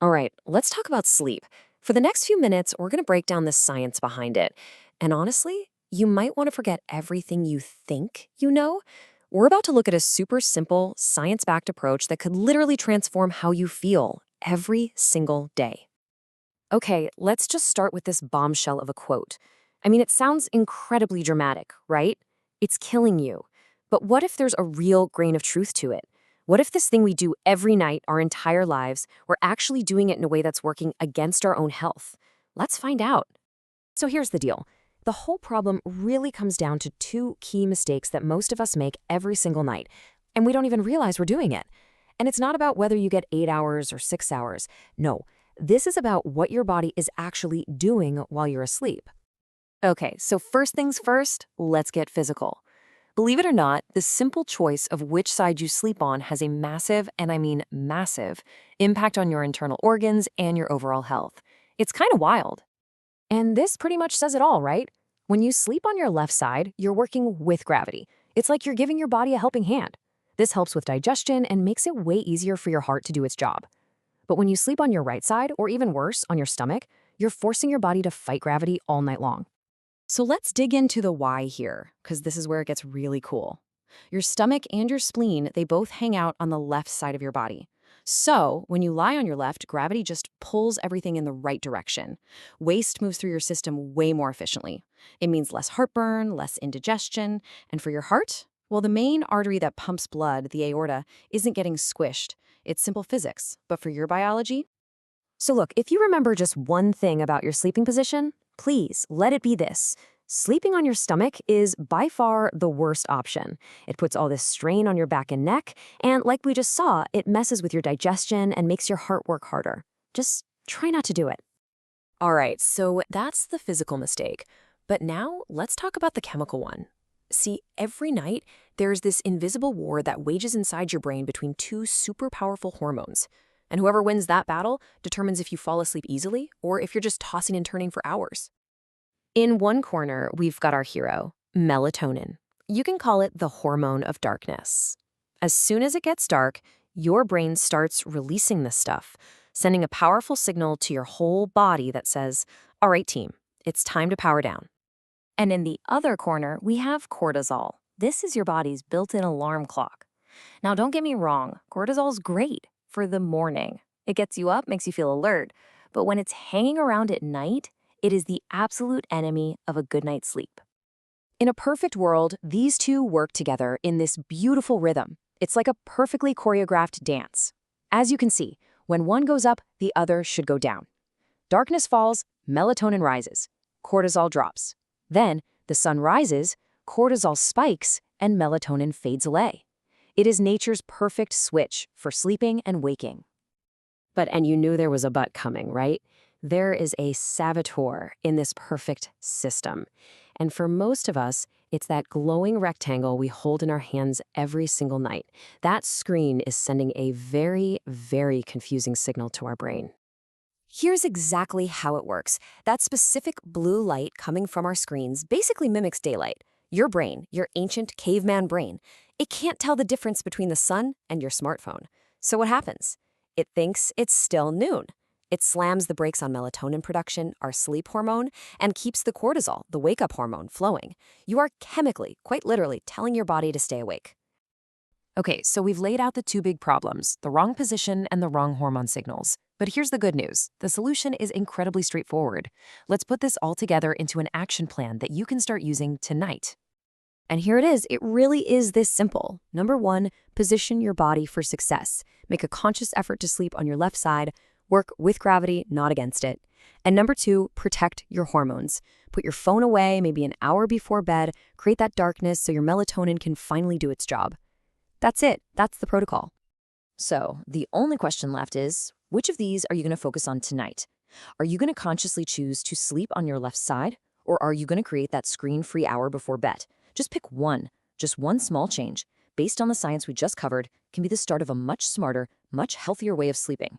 All right, let's talk about sleep. For the next few minutes, we're going to break down the science behind it. And honestly, you might want to forget everything you think you know. We're about to look at a super simple, science backed approach that could literally transform how you feel every single day. Okay, let's just start with this bombshell of a quote. I mean, it sounds incredibly dramatic, right? It's killing you. But what if there's a real grain of truth to it? What if this thing we do every night, our entire lives, we're actually doing it in a way that's working against our own health? Let's find out. So here's the deal. The whole problem really comes down to two key mistakes that most of us make every single night, and we don't even realize we're doing it. And it's not about whether you get 8 hours or 6 hours. No, this is about what your body is actually doing while you're asleep. Okay, so first things first, let's get physical. Believe it or not, the simple choice of which side you sleep on has a massive, and I mean massive, impact on your internal organs and your overall health. It's kind of wild. And this pretty much says it all, right? When you sleep on your left side, you're working with gravity. It's like you're giving your body a helping hand. This helps with digestion and makes it way easier for your heart to do its job. But when you sleep on your right side, or even worse, on your stomach, you're forcing your body to fight gravity all night long. So let's dig into the why here, because this is where it gets really cool. Your stomach and your spleen, they both hang out on the left side of your body. So when you lie on your left, gravity just pulls everything in the right direction. Waste moves through your system way more efficiently. It means less heartburn, less indigestion. And for your heart, well, the main artery that pumps blood, the aorta, isn't getting squished. It's simple physics. But for your biology? So look, if you remember just one thing about your sleeping position, please let it be this. Sleeping on your stomach is by far the worst option. It puts all this strain on your back and neck, and like we just saw, it messes with your digestion and makes your heart work harder. Just try not to do it. All right, so that's the physical mistake. But now let's talk about the chemical one. See, every night, there's this invisible war that wages inside your brain between two super powerful hormones. And whoever wins that battle determines if you fall asleep easily or if you're just tossing and turning for hours. In one corner, we've got our hero, melatonin. You can call it the hormone of darkness. As soon as it gets dark, your brain starts releasing this stuff, sending a powerful signal to your whole body that says, all right, team, it's time to power down. And in the other corner, we have cortisol. This is your body's built-in alarm clock. Now, don't get me wrong, cortisol's great for the morning. It gets you up, makes you feel alert. But when it's hanging around at night, it is the absolute enemy of a good night's sleep. In a perfect world, these two work together in this beautiful rhythm. It's like a perfectly choreographed dance. As you can see, when one goes up, the other should go down. Darkness falls, melatonin rises, cortisol drops. Then, the sun rises, cortisol spikes, and melatonin fades away. It is nature's perfect switch for sleeping and waking. And you knew there was a but coming, right? There is a saboteur in this perfect system. And for most of us, it's that glowing rectangle we hold in our hands every single night. That screen is sending a very, very confusing signal to our brain. Here's exactly how it works. That specific blue light coming from our screens basically mimics daylight. Your brain, your ancient caveman brain, it can't tell the difference between the sun and your smartphone. So what happens? It thinks it's still noon. It slams the brakes on melatonin production, our sleep hormone, and keeps the cortisol, the wake-up hormone, flowing. You are chemically, quite literally, telling your body to stay awake. Okay, so we've laid out the two big problems, the wrong position and the wrong hormone signals. But here's the good news. The solution is incredibly straightforward. Let's put this all together into an action plan that you can start using tonight. And here it is. It really is this simple. Number one, position your body for success. Make a conscious effort to sleep on your left side. Work with gravity, not against it. And number two, protect your hormones. Put your phone away maybe an hour before bed. Create that darkness so your melatonin can finally do its job. That's it. That's the protocol. So the only question left is, which of these are you going to focus on tonight? Are you going to consciously choose to sleep on your left side? Or are you going to create that screen-free hour before bed? Just pick one. Just one small change, based on the science we just covered, can be the start of a much smarter, much healthier way of sleeping.